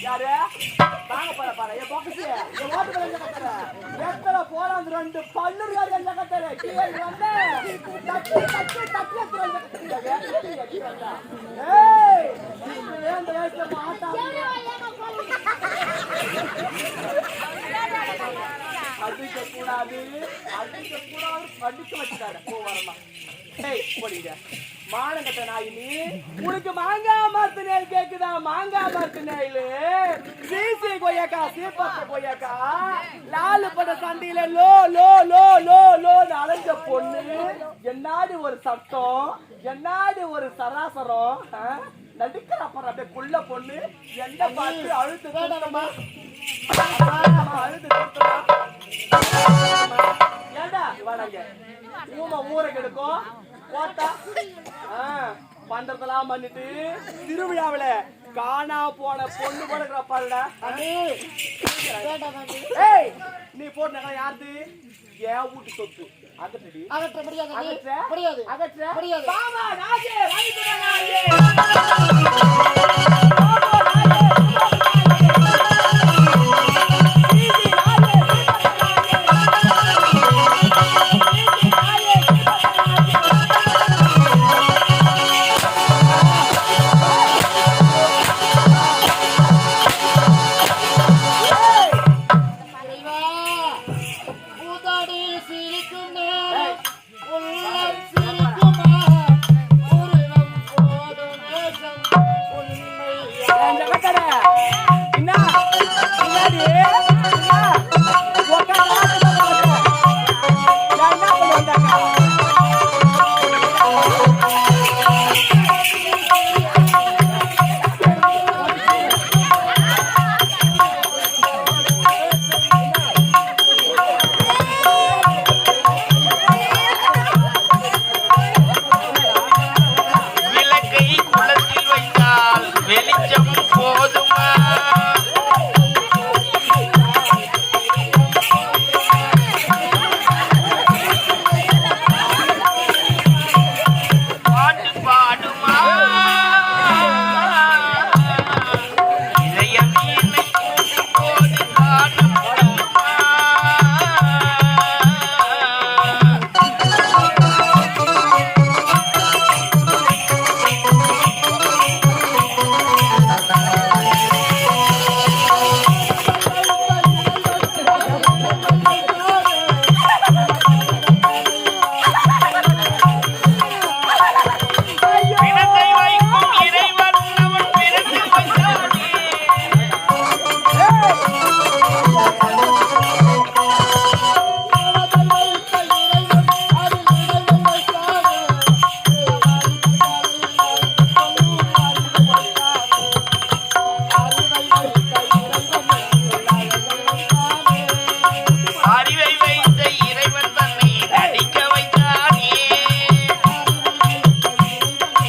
யாரு தாங்க போற பாரு என் பாக்கசி என் ஓட்டு கட்டற எத்தனை போறாங்க ரெண்டு பல்லுகாரி அந்த கட்டற கீழே வந்து தட்டி தட்டி தட்டி கட்டற ஏய் இந்த வயசுல மாட்டா அடிக்க கூடாது படிக்க வச்சுட்டாரு போ வரமா ஏய் போடிங்க மானங்கட்ட நாயினி உனக்கு மாங்காய் மரத்து நெல் கேக்குதா மாங்காய் மரத்து நெல் சீசி கொய்யாக்கா சீப்பாத்த கொய்யாக்கா லாலு பட சண்டையில லோ லோ லோ லோ லோ அலைஞ்ச பொண்ணு என்னாடி ஒரு சத்தம் என்னாடி ஒரு சராசரம் நடிக்கிற அப்புறம் அப்படியே குள்ள பொண்ணு எந்த பார்த்து அழுத்து வேண்டாமா அழுத்து ஏண்டா வாடாங்க ஊமை ஊரை கெடுக்கும் போட்டா பண்றதெல்லாம் பண்ணிட்டு திருவிழாவில காணா போன பொண்ணு படுக்கிற பாருடா ஏய் நீ போட்டு யாருது ஏன் வீட்டு சொத்து அகற்ற முடியாது